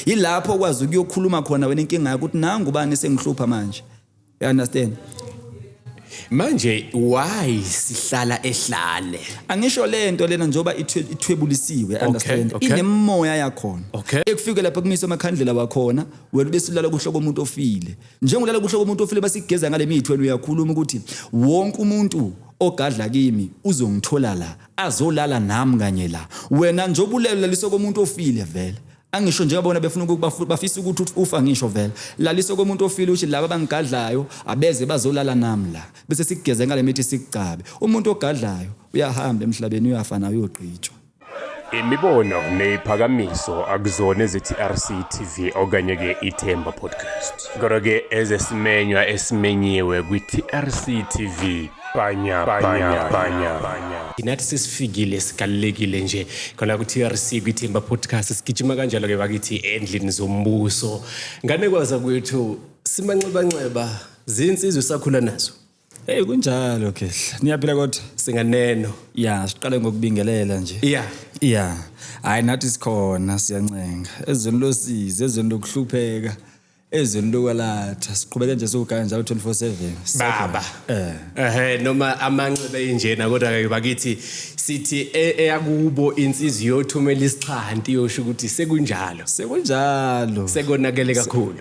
Ilapho kwazi ukuyokhuluma khona wena inkinga yakho ukuthi nangu bani sengihlupha manje. You understand? Manje why sihlala ehlane? Angisho lento lena njoba ithwebulisiwe, understand? Okay. Inemoya yakhona. Okay. Ekufike lapha kumisa amakhandlela wakhona, wena bese ulala kuhloko umuntu ofile. Njengolala kuhloko umuntu ofile basigeza ngale mithi wena uyakhuluma ukuthi wonke umuntu ogadla kimi uzongithola la, azolala nami kanye la. Wena njoba ulaleliswa komuntu ofile vele. Angisho njengabona befuna bafisa ukuthi ufa ngisho vele. Laliso komuntu ofile uthi laba bangigadlayo abeze bazolala nami la. Bese sigeze ngale mithi sikucabe. Umuntu ogadlayo uyahamba emhlabeni uyafa nayo uyogqitshwa. Imibono neziphakamiso akuzona ezithi-RC TV okanye ke iThemba Podcast. Kodwa ke ezesimenywa esimenyiwe kwi-TRC TV. Banya. Inathi sesifikile sikalekile nje khona ku-TRC kwiThemba Podcast sigijima kanjalo ke bakithi endlini zombuso. Ngane kwaza kwethu simanxeba zinsizwe sakhula nazo. Hey kunjalo khehla. Niyaphila kodwa Singaneno. ya siqale ngokubingelela nje. Yeah. Hayi nathi sikhona siyancenga. Ezweni losize, ezweni lokuhlupheka, ezweni lokwalatha. Siqhubeka nje sokugaya njalo 24/7. Baba. Noma amanxeba enjena kodwa ke bakithi sithi eyakubo insizwe yothumela isixhanti yosho ukuthi sekunjalo. Sekonakele kakhulu.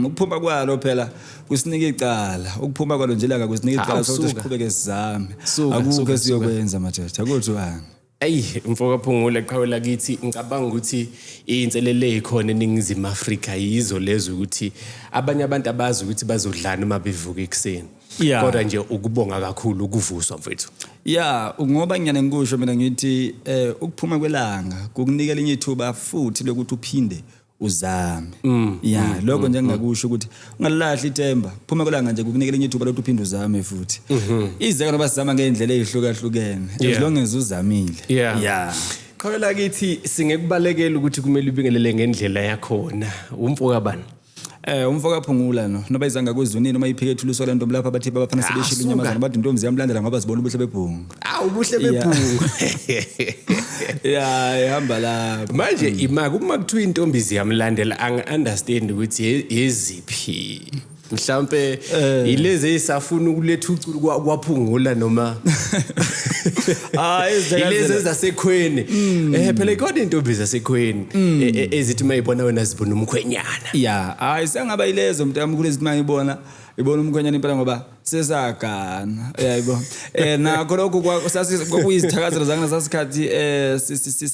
Ukuphuma kwalo phela kusinika icala. Ukuphuma kwalo nje langa kusinika icala sokuthi siqhubeke sizame. Akukho siyokwenza madoda. Akuthwani. Mfoka Phungula qhawela kithi ngicabanga ukuthi inselele ezikhona eningizimu Afrika yizo lezo ukuthi abanye abantu abazi ukuthi bazodlana uma bevuka ekseni. Kodwa nje ukubonga kakhulu ukuvuswa mfethu. Ngoba ngiyane ngikusho mina ngithi ukuphuma kwelanga kukunika linye ithuba futhi lokuthi uphinde uzame. Lokho nje ngingakusho ukuthi ungalahli ithemba. Phuma kwelanga nje kukunika linye ithuba lokuthi uphinde uzame futhi. Izeke noba sizama ngeindlela ezihlukahlukene. As long as uzamile. Qhawela kithi singekubalekela ukuthi kumele ubingelele ngendlela yakhona. Umfoka bani? Umfoka Phungula no noba izanga kwezunini noma iphike ethuliswa le ntombi lapha bathi babafana sebeshila inyamazana bathi intombi ziyamlandela ngoba zibona ubuhle bebhunga. Ubuhle bebhunga. Ihamba lapha. Manje imaka uma kuthiwa intombi ziyamlandela angi-understand ukuthi yeziphi. Mhlambe ilezi ezisafuna ukuletha uculo kwaphungula noma ilezi zasekhweni phela ikhona intombi zasekhweni ezithi mayibona wena zibona umkhwenyana sengaba ilezo mntana kulezi mayibona umkhwenyana impela ngoba sesagana yayibo nakho lokho kwakuyizithakazelo zangana sasikhathi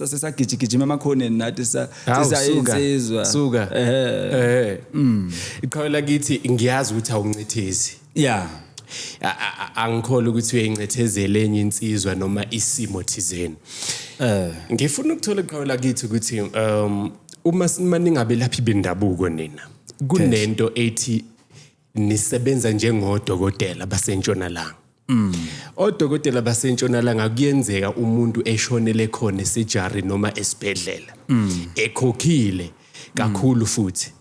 sisagijigijima emakhoneni nathi sisayensizwa suka iqhawela kithi ngiyazi ukuthi awuncithezi angikholwa ukuthi uyayincethezela enye insizwa noma isimo thizeni ngifuna ukuthola iqhawela kithi ukuthi uma ningabe laphi bendabuko nina kunento ethi nisebenza njengodokotela basentshonalanga. Odokotela basentshonalanga kuyenzeka umuntu eshonele khona esejari noma esibhedlela. Ekhokhile kakhulu futhi.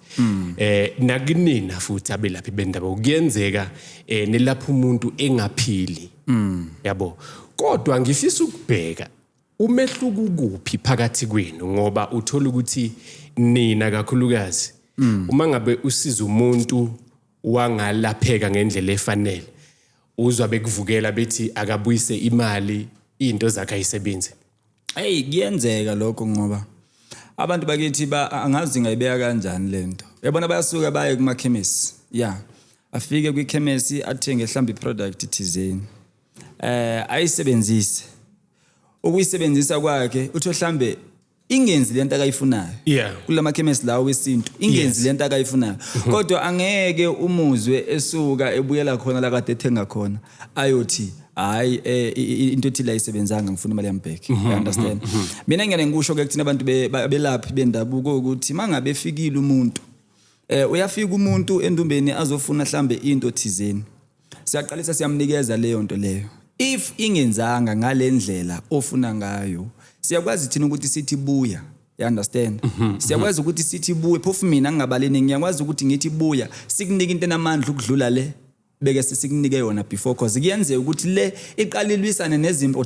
Nakunina futhi abelaphi bendabuko kuyenzeka nelapha umuntu engaphili. Yabo. Kodwa ngifisa ukubheka umehluko kuphi phakathi kwenu ngoba uthola ukuthi nina kakhulukazi uma ngabe usiza umuntu wangalapheka ngendlela efanele uzwa bekuvukela bethi akabuyise imali into zakhe ayisebenze. Kuyenzeka lokho ngoba abantu bakithi angazi ngayibeka kanjani lento. Yabona bayasuka baye kuma chemist. Afike kwi chemist athenge mhlawumbe iproduct thizeni. Ayisebenzise. Ukuyisebenzisa kwakhe uthi mhlambe ingenzi lento akayifunayo kulama chemist lawo wesintu ingenzi lento akayifunayo kodwa angeke umuzwe esuka ebuyela khona la kade ethenga khona ayothi hayi into ethi la isebenzanga ngifuna imali yami back. You understand? Mina ngiyane ngikusho ke kuthina abantu belaphi bendabuko ukuthi mangabe efikile umuntu uyafika umuntu endumbeni azofuna mhlambe into thizeni siyaqalisa siyamnikeza leyo nto leyo. If ingenzanga ngalendlela ofuna ngayo siyakwazi thina ukuthi sithi buya. You understand? Siyakwazi ukuthi sithi buye phofu mina ngingabaleni ngiyakwazi ukuthi ngithi buya sikunika into enamandla ukudlula le. beke sesikunike yona before cause kuyenzeka ukuthi le iqalilwisane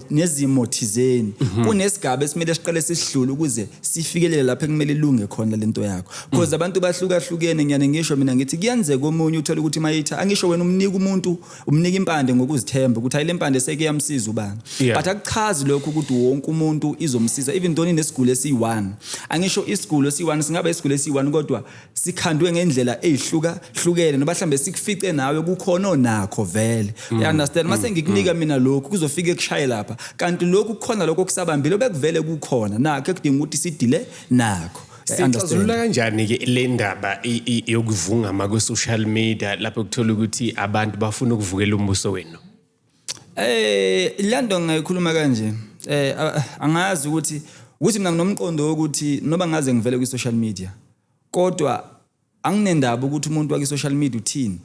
nezimo thizeni kunesigaba esimele siqale sihlule ukuze sifikelele lapha ekumele ilunge khona lento yakho cause abantu bahlukahlukene ngiyane ngisho mina ngithi kuyenzeka omunye uthola ukuthi mayitha angisho wena umnika impande ngokuzithemba ukuthi ayile impande seke yamsiza ubani but akuchazi lokho ukuthi wonke umuntu izomsiza even though inesigulo esi1 angisho isigulo esi1 singaba isigulo esi1 kodwa sikhandwe ngendlela ehlukahlukene noba mhlambe sikufice nawe kukhona onakho vele you understand mase ngikunika mina lokho kuzofika ekushaya lapha kanti lokho kukhona lokho kusabambile bekuvele kukhona nakho ekudinga ukuthi sidile nakho sixazulula kanjani ke le ndaba yokuvungama ku social media lapho kuthola ukuthi abantu bafuna ukuvukela umbuso wenu lando ngayikhuluma kanje angazi ukuthi mina nginomqondo wokuthi noba ngaze ngivele ku social media kodwa anginendaba ukuthi umuntu waki social media uthini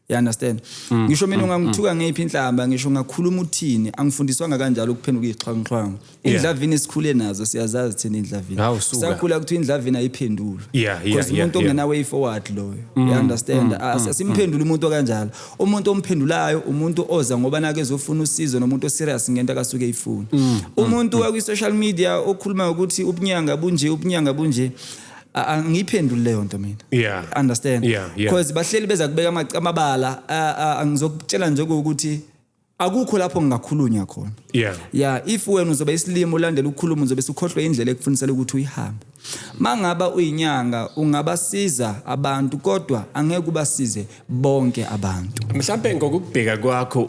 you understand ngisho mina ungangithuka ngephi inhlamba ngisho ngakhuluma uthini angifundiswanga kanjalo ukuphenduka izixhwanguxhwangu indlavini esikhule nazo siyazazi thina indlavini sakhula ukuthi indlavini ayiphendula because umuntu ongena way forward loyo you understand asimphendula umuntu kanjalo umuntu omphendulayo umuntu oza ngoba nake ezofuna usizo nomuntu oserious ngento akasuke eyifuna umuntu wa ku social media okhuluma ukuthi ubunyanga bunje angiphendule leyo nto mina understand because bahleli beza kubeka amabala angizokutshela nje ukuthi akukho lapho ngingakhulunya khona if wena uzoba isilimo ulandela ukukhuluma uzobe ukhohlwe indlela ekufunisela ukuthi uyihambe mangaba uyinyanga ungabasiza abantu kodwa angeke ubasize bonke abantu mhlawumbe ngokubheka kwakho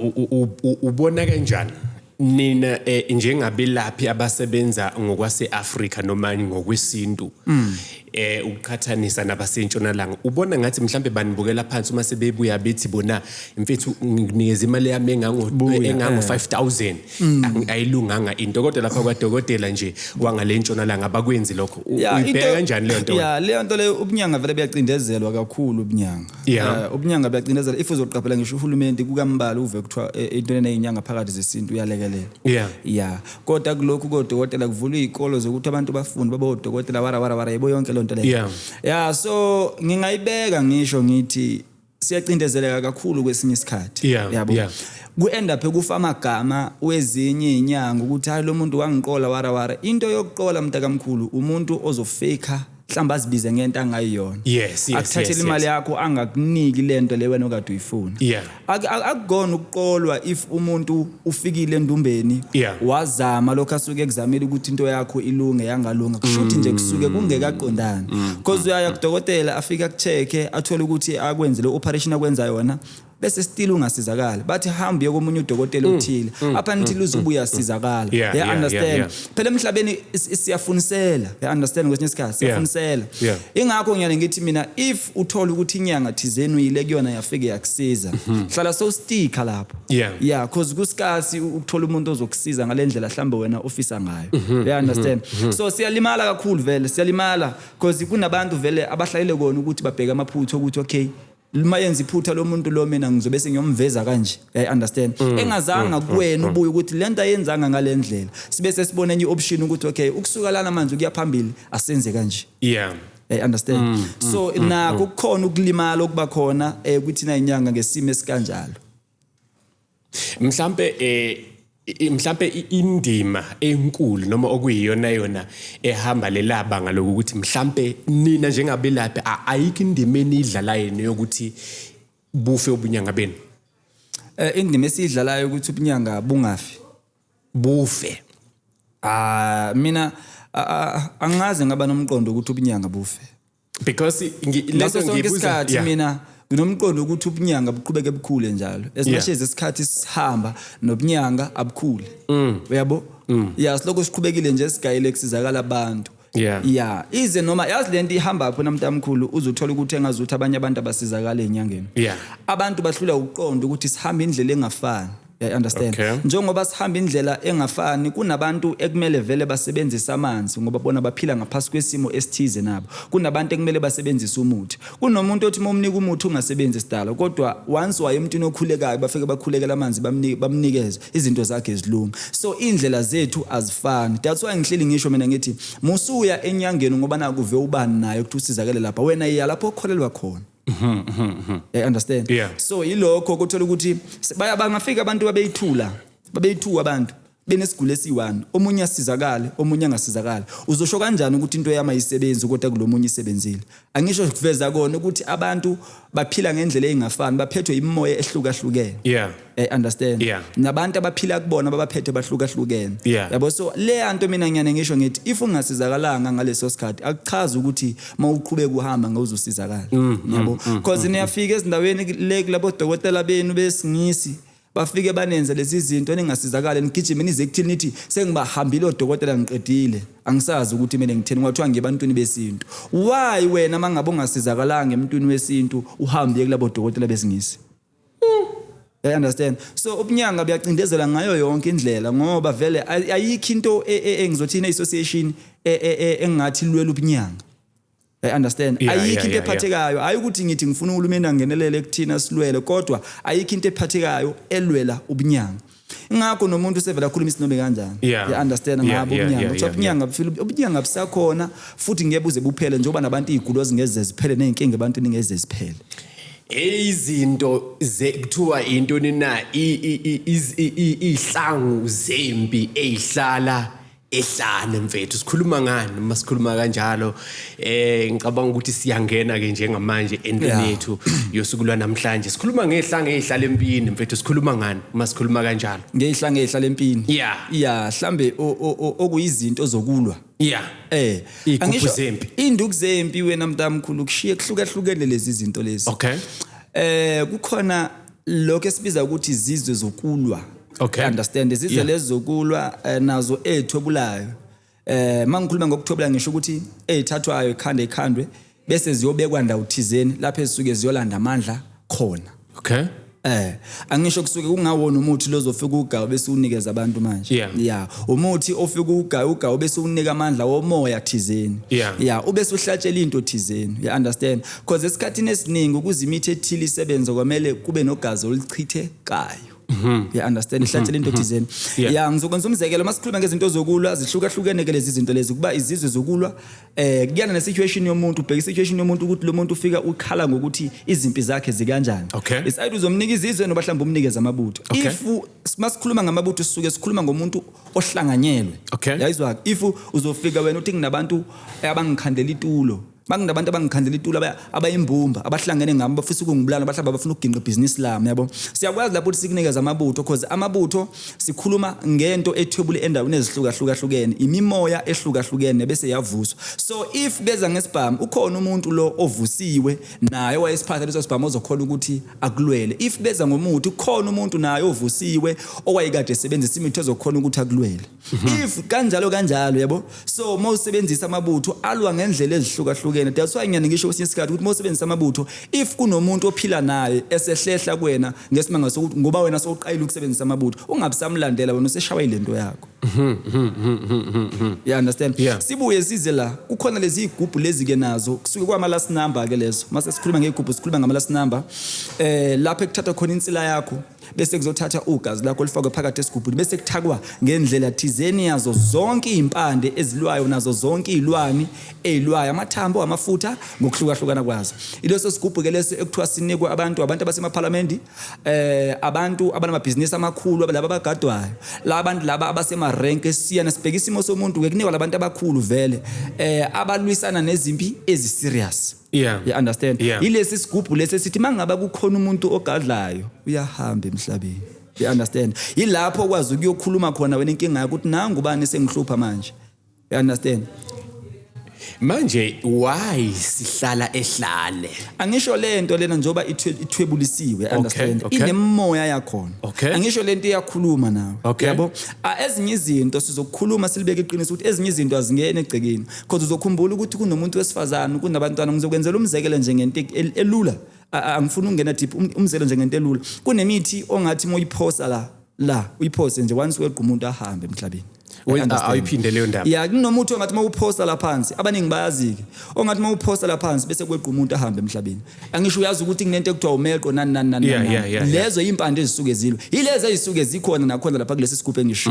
ubona kanjani nina njengabelaphi abasebenza ngokwase-Afrika noma ngokwesintu ukukhathanisa nabasentshonalanga ubona ngathi mhlambe banibukela phansi uma sebebuya bethi bona mfethu nginikeza imali yami engango 5000 ayilunganga into kodwa lapha kwadokotela nje wangale ntshonalanga abakwenzi lokho uyibheka kanjani le nto leyo nto leyo ubunyanga vele buyacindezelwa kakhulu ubunyanga ubunyanga buyacindezelwa if uzoqaphela ngisho uhulumeni kukammbala uve kuthiwa into eneyinyanga phakathi zesintu uyalekelela kodwa kulokhu kodokotela kuvulwa izikolo zokuthi abantu bafunde babe odokotela wara yebo yonke le nto leyo so ngingayibeka ngisho ngithi siyacindezeleka kakhulu kwesinye isikhathi yabo ku-end up kufa amagama wezinye inyanga ukuthi hayi lo muntu wangiqola wara into yokuqola mntakamkhulu umuntu ozofaka mhlamba azibize ngento angayiyona akuthathele imali yakho angakuniki lento le wena okade uyifuna akugona ukuqolwa if umuntu ufikile endumbeni wazama lokho asuke ekuzamela ukuthi into yakho ilunge yangalunga kushuthi nje kusuke kungekaqondani because uyaya kudokotela afika kucheke athole ukuthi akwenze le operation akwenza yona bese still ungasizakala bathi hambe komunye udokotela othile apha until uzobuya asizakala you understand phela emhlabeni siyafunisela you understand kwesinye isikhathi siyafunisela ingakho ngiyale ngithi mina if uthola ukuthi inyanga thizeni uyile kuyona yafike yakusiza hlala so stick lapho because kusikasi ukuthola umuntu ozokusiza ngalendlela mhlambe wena ofisa ngayo you understand so siyalimala kakhulu vele siyalimala because kunabantu vele abahlayile kona ukuthi babheke amaphutho ukuthi okay mayenza iphutha lo muntu lo mina ngizobe sengiyomveza kanje understand engazanga kuwena ubuye ukuthi lento ayenzanga ngalendlela sibe sesibona enye option ukuthi okay ukusuka lana manje kuya phambili asenze kanje understand so nako kukhona ukulimala okuba khona kuthina inyanga ngesimo esikanjalo mhlambe indima enkulu noma okuyiyona yona ehamba lelabanga lokuthi mhlambe nina njengabelaphi ayikho indima enidlalayo yokuthi bufe ubunyanga benu indima esidlalayo ukuthi ubunyanga bungafi bufe mina angaze ngaba nomqondo ukuthi ubunyanga bufe because leso ngiyisikhathi mina nginomqondo ukuthi ubunyanga buqhubeke bukhule njalo esimasheze isikhathi sihamba nobunyanga abukhule uyabo siloko siqhubekile nje sigayile kusizakala abantu ize noma yazi lento ihamba lapho namntamkhulu uzothola ukuthi engazuthi abanye abantu abasizakala enyangeni abantu bahlula ukuqonda ukuthi sihamba indlela engafani understand njengoba sihamba indlela engafani kunabantu ekumele vele basebenzise amanzi ngoba bona baphila ngaphasi kwesimo esithize nabo kunabantu ekumele basebenzise umuthi kunomuntu othi momnika umuthi ungasebenzi sidala kodwa once waye emntwini okhulekayo bafike bakhulekela amanzi bamnikeze izinto zakhe ezilunga so indlela zethu azifani that's why ngihleli ngisho mina ngithi musuya enyangeni ngoba nakuve ubani nayo ukuthi usizakele lapha wena iya lapho okholelwa khona You understand? So ilokho kuthola ukuthi bangafika abantu babeyithula abantu benesigule esi1 omunye asizakale omunye angasizakala uzosho kanjani ukuthi into yama isebenzi kodwa kulomunye isebenzile angisho kuveza kona ukuthi abantu baphila ngendlela engafani baphethwe imimoya ehlukahlukene understand nabantu abaphila kubona babaphethe bahlukahlukene yabo so le anto mina ngiyane ngisho ngithi if ungasizakalanga ngaleso sikhathi akuchaza ukuthi mawuqhubeka uhamba ngawuzosizakala yabo because niyafika ezindaweni labo dokotela benu besingisi bafike banenze lezi zinto eningasizakala nigijime nize kuthini nithi sengibahambile odokotela ngiqedile angisazi ukuthi mina ngitheni kwathiwa ngebantwini besintu why wena mangabe ungasizakalanga emntwini wesintu uhambe kulabo dokotela besingisi I understand so ubunyanga buyacindezela ngayo yonke indlela ngoba vele ayikho into engizothi ine association engathi lwela ubunyanga I understand ayikho into ephathekayo hayi ukuthi ngithi ngifuna uhulumeni angenelele kuthina silwele kodwa ayikho into ephathekayo elwela ubunyanga ngakho nomuntu sevela khuluma isinobe kanjani you understand ngabo ubunyanga ubunyanga busakhona futhi ngebuze buphele njengoba nabantu izigulo zingeze ziphele nezinkinga abantu ningeze ziphele izinto kuthiwa into nina ihlangu zempi ezihlala ehlane mfethu sikhuluma ngani masikhuluma kanjalo ngicabanga ukuthi siyangena ke njengamanje endweni yethu yosukulwa namhlanje sikhuluma ngehlanga ezihlala empini mfethu sikhuluma ngani masikhuluma kanjalo ngehlanga ezihlala empini mhlambe okuyizinto zokulwa igubhu zempi induku zempi wena mntamkhulu kushiye kuhlukahlukene lezi zinto lezi kukhona lokho esibiza ukuthi izizwe zokulwa understand izizwe lezi zokulwa nazo ethobulayo mangikhuluma ngokuthobula ngisho ukuthi ethathwayo ekhandwe bese ziyobekwa ndawo thizeni lapho ezisuke ziyolanda amandla khona angisho kusuke kungawona umuthi lozofika ugawu bese unikeza abantu manje umuthi ofika ugawu bese unika amandla womoya thizeni ubese uhlatshela into thizeni you understand because esikhathini esiningi ukuze imithi ethile isebenze kwamele kube nogazi olichithekayo you understand ihlatshela into thizeni ngizokwenza umzekelo masikhuluma ngezinto zokulwa zihlukahlukene ke lezi zinto lezi kuba izizwe zokulwa kuyana ne situation yomuntu ubheka situation yomuntu ukuthi lo muntu ufika ukhala ngokuthi izimpi zakhe zikanjani isayidi uzomnika izizwe noba mhlawumbe umnikeza amabutho if masikhuluma ngamabutho sisuke sikhuluma ngomuntu ohlanganyelwe yayizwa if uzofika wena uthi nginabantu abangikhandela itulo bangabantu abangikhandela itulo abayimbumba abahlangene ngami bafisa ukungibulala bahlaba bafuna ukuginqa ibhizinisi lami yabo siyakwazi lapho sikunikeza amabutho because amabutho sikhuluma ngento ethwebule endaweni ezihlukahlukene imimoya ehlukahlukene bese yavuswa so if beza ngesibhamu ukhona umuntu lo ovusiwe naye wayesiphatha leso sibhamu ozokhona ukuthi akulwele if beza ngomuthi ukhona umuntu naye ovusiwe owayekade esebenzisa imithi ezokhona ukuthi akulwele if kanjalo yabo so mawusebenzisa amabutho alwa ngendlela ezihlukahlukene that's why ngiyane ngisho kwesinye isikhathi ukuthi mawusebenzisa amabutho if kunomuntu ophila naye esehlehla kuwena ngesimanga sokuthi ngoba wena sowuqayile ukusebenzisa amabutho ungabisamlandela wena useshawa ilento yakho you understand sibuye size la kukhona lezi igubhu lezi ke nazo kusuke kwama last number ke lezo mase sikhuluma ngegubhu sikhuluma ngama last number lapho ekuthatha khona insila yakho bese kuzothatha ugazi lakho lifakwe phakathi esigubhini bese kuthakwa ngendlela thizeni yazo zonke impande ezilwayo nazo zonke izilwani ezilwayo amathambo amafutha ngokuhlukahlukana kwazo ileso sigubhu ke lesi ekuthiwa sinikwe abantu abasemaparlamenty abantu abanamabhizinisi amakhulu laba abagadwayo la abantu laba abasema rank esiyana sibheka isimo somuntu kunikwa labantu abakhulu vele abalwisana nezimpi ezi serious you understand ilesi sigubhu lesi sithi mangaba kukhona umuntu ogadlayo uyahamba emhlabeni you understand yilapho kwazi ukuyokhuluma khona wena inkinga yakho ukuthi nangu bani sengihlupha manje you understand manje why sihlala ehlane angisho lento lena njoba ithwebulisiwe understand inemoya yakhona angisho lento iyakhuluma nawe yabo ezinye izinto sizokukhuluma silibeke iqiniso ukuthi ezinye izinto azingene egcekeni because uzokhumbula ukuthi kunomuntu wesifazana kunabantwana ngizokwenzela umzekelo nje ngento elula angifuni ukungena deep umzekelo nje ngento elula kunemithi ongathi moyiphosa la uyiphose nje once weqa umuntu ahambe emhlabeni Ayiphinde leyo ndaba. Yeah, kunomuntu ongathi mawuphosta la phansi abaningi bayazike ongathi mawuphosta la phansi bese kweqa umuntu ahambe emhlabeni angisho uyazi ukuthi kunento ekuthiwa umeqo nani lezo impande ezisuke zilwe yilezi ezisuke zikhona nakhona lapha kulesi sigubhu engisho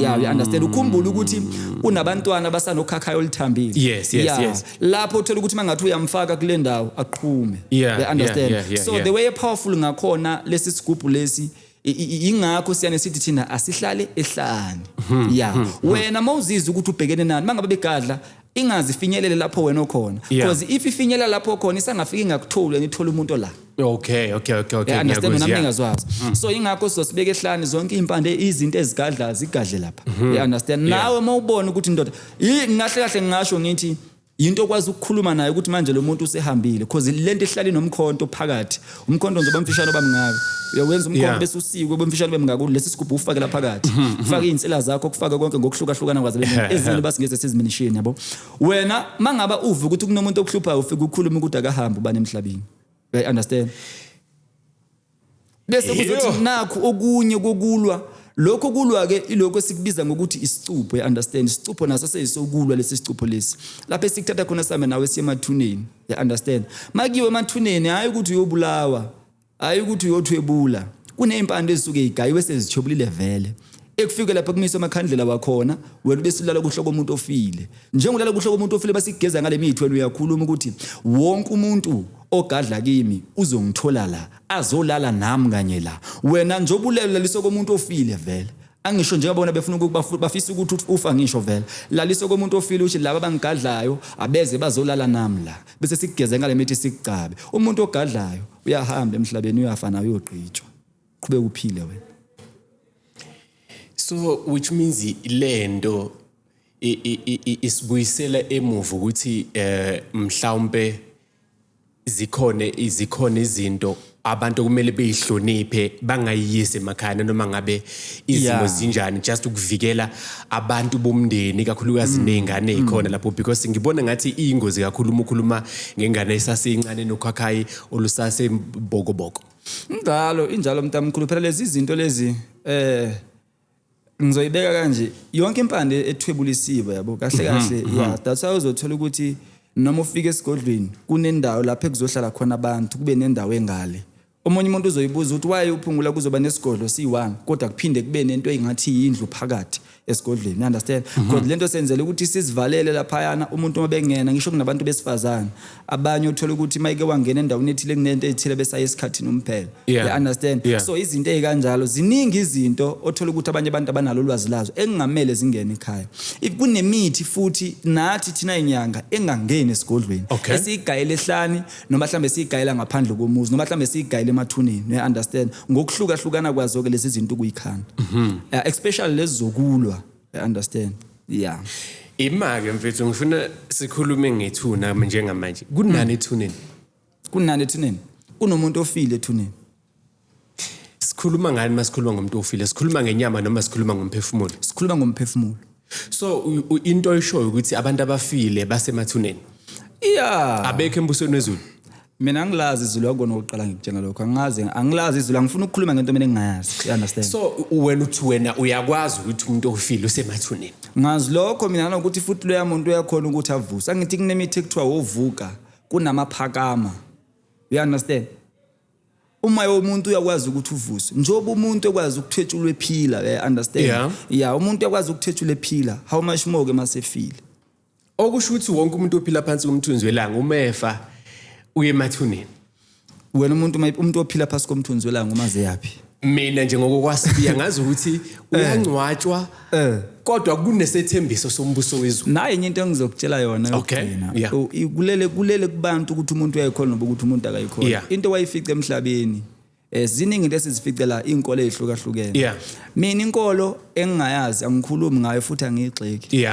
yeah you understand ukhumbula ukuthi unabantwana basanokhakhayo olithambile yes lapho uthola ukuthi mangathi uyamfaka kule ndawo aqhume you understand so the way powerful ngakhona lesi sigubhu lesi ingakho siyane sithi thina asihlale ehlane wena mawuzizwa ukuthi ubhekene nani mangabe begadla ingazifinyelele lapho wena okhona because if ifinyelela lapho khona isangafika ingakutholi ngithola umuntu la okay understand nami ngazwazi so ingakho sizosibeka ehlane zonke impande izinto ezigadla zigadle lapha you understand nawe mawubona ukuthi indoda ngahle kahle ngisho ngithi into okwazi ukukhuluma naye ukuthi manje lo muntu usehambile because lento ehlali nomkhonto phakathi umkhonto nje bamfishana bamngaka uyawenza umkhonto bese usikwe bamfishana bemngaka lesi sigubhu ufake la phakathi ufaka insela zakho kufaka konke ngokuhlukahlukana kwazo ezinye basingeze seziminishini yabo wena mangaba uve ukuthi kunomuntu okuhluphayo ufike ukukhuluma ukuthi akahambe ubani emhlabeni you understand bese kuzothi nakho okunye kokulwa lokho kulwa ke ilokho sikubiza ngokuthi isicupho understand isicupho naso seyisokulwa lesi sicupho lesi lapha esikuthatha khona same nawe siye emathuneni you understand makiwe emathuneni hayi ukuthi uyobulawa hayi ukuthi uyothwebula kuneimpande ezisuke igayiwe sezithobulile vele ekufike lapha kumiswa amakhandlela wakhona wena bese ulala kuhlo komuntu ofile njengolala kuhlo komuntu ofile basigeza ngale mithi wena uyakhuluma ukuthi wonke umuntu ogadla kimi uzongithola la azolala nami kanye la wena njobulela laliso komuntu ofile vele angisho nje ngabona befuna ukuthi bafisa ukuthi ufa ngisho vele laliso komuntu ofile uthi laba bangigadlayo abeze bazolala nami la bese sigeze ngale mithi sikucabe umuntu ogadlayo uyahamba emhlabeni uyafa nawe uyogqitshwa qhubeka uphile wena so which means lento isibuyisela emuva ukuthi mhlawumbe zikhona izinto abantu kumele beyihloniphe bangayiyise emakhaya noma ngabe izimo zinjani just ukuvikela abantu bomndeni kakhulukazi nezingane ezikhona lapho because ngibona ngathi ingozi kakhulu ukukhuluma ngengane esasincane nokhakhayi olusase bokoboko injalo mntamkhulu phela lezi izinto lezi ngizoyibeka kanje yonke impande ethwebulisiwe yabo kahle kahle that's how uzothola ukuthi noma ufike esigodlweni kunendawo lapha ekuzohlala khona abantu kube nendawo engale omunye umuntu uzoyibuza ukuthi why uphungula kuzoba nesigodlo si1 kodwa kuphinde kube nento engathi yindlu phakathi esigodlweni understand because lento senzele ukuthi sizivalele lapha yana umuntu uma bengena ngisho kunabantu besifazana abanye uthola ukuthi mayike wangena endaweni ethile kunento ethile besaye esikhathini umphela you understand so izinto ezikanjalo ziningi izinto othola ukuthi abanye abantu abanalo ulwazi lazo engamele zingene ekhaya if kunemithi futhi nathi thina inyanga engangene esigodlweni esigayele ehlani noma mhlambe sigayela ngaphandle komuzi noma mhlambe sigayele emathuneni you understand ngokuhlukahlukana kwazo ke lezi zinto kuyikhanda especially lezi zokulwa I understand imake mfethu ngifuna sikhulume ngethuna njengamanje kunani ethuneni kunomuntu ofile ethuneni sikhuluma ngani masikhuluma ngomuntu ofile sikhuluma ngenyama noma sikhuluma ngomphefumulo sikhuluma ngomphefumulo so into eshoyo ukuthi abantu abafile basemathuneni abekho embusweni wezulu mina ngilazi izulu yakona oqala ngikutshela lokho angilazi izulu angifuna ukukhuluma ngento mina engingayazi you understand so wena uyakwazi ukuthi umuntu ofile usemathuneni ngazi lokho mina nokuthi futhi lo yamuntu uyakhona ukuthi avusa angithi kunemithi ekuthiwa wovuka kunamaphakama you understand uma umuntu uyakwazi ukuthi uvuse njoba umuntu ekwazi ukuthwetshulwe ephila you understand umuntu uyakwazi ukuthwetshulwe ephila how much more ke masefile okusho ukuthi wonke umuntu ophila phansi komthunzi welanga umefa uye emathuneni wena umuntu ophila phansi komthunzi welanga umaze yapi mina nje ngokukwasibiya ngazi ukuthi uyangcwatshwa kodwa kunesethembiso sombuso wezulu naye into engizokutshela yona yokugcina kulele kubantu ukuthi umuntu uyayikhona noba ukuthi umuntu akayikhona into wayifica emhlabeni ziningi into esizificela inkolo ezihlukahlukene mina inkolo engingayazi angikhulumi ngayo futhi angiyigxeki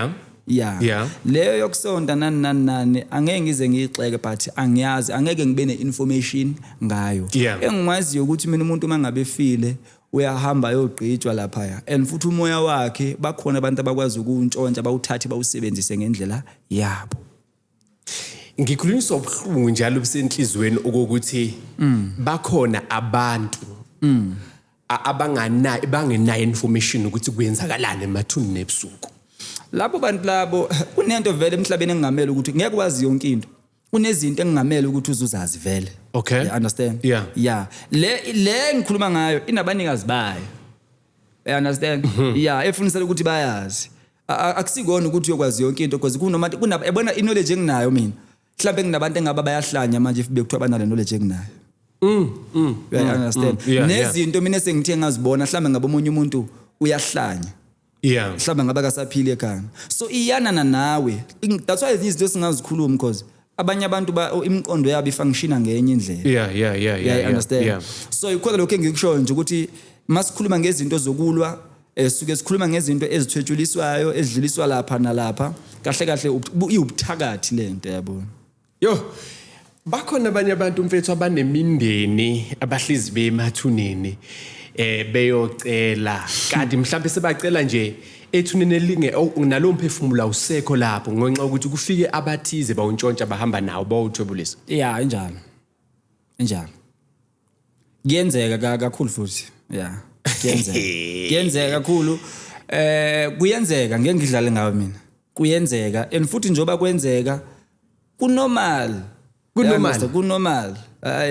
leyo yokusonda nani angeke ngize ngiyixeke but angiyazi angeke ngibe neinformation ngayo engimaziyo ukuthi mina umuntu mangabe efile uyahamba yogqitshwa lapha and futhi umoya wakhe bakhona abantu abakwazi ukuntshontsha bawuthathe bawusebenzise ngendlela yabo ngikhulunyiswa ubuhlungu njalo busenhlizweni ukuthi bakhona abantu bangenayo information ukuthi kuyenzakalani emathuneni ebusuku. Lapho bantu labo kunento vele emhlabeni engingamela ukuthi ngeke wazi yonke into. Kunezinto engingamela ukuthi uzuzazi vele. Okay. You understand? Yeah. Le ngikhuluma ngayo inabanikazi bayo. You understand? Yeah, efunisela ukuthi bayazi. Akusikona ukuthi uyokwazi yonke into because kunoma ebona knowledge enginayo mina. Mhlawumbe nginabantu engaba bayahlanya manje if bekuthiwa banale knowledge enginayo. You understand? Nezinto mina sengithe ngazibona mhlawumbe ngabe omunye umuntu uyahlanya. Yeah. Mhlawumbe ngabe akasaphile ekhaya. So iyana nawe. That's why izinto singazikhuluma because abanye abantu imiqondo yabo ifunctiona ngenye indlela. Yeah. Understand? So ikhona lokho engikusho nje ukuthi masikhuluma ngezinto zokulwa suke sikhuluma ngezinto ezithwetshuliswayo ezidluliswa lapha nalapha kahle ubuthakathi lento yabona. Yo, bakhona abanye abantu mfethu abanemindeni abahlizi bemathuneni beyocela kanti mhlawumbe sebacela nje ethuneni elinge nalo mphefumulo usekho lapho ngenxa ukuthi kufike abathize bawuntshontsha bahamba nawo bawuthwebulisa. Yeah, enjalo. Kuyenzeka kakhulu futhi. Yeah. Kuyenzeka kakhulu. Kuyenzeka ngeke ngidlale ngawe mina. Kuyenzeka and futhi njoba kwenzeka kunormal.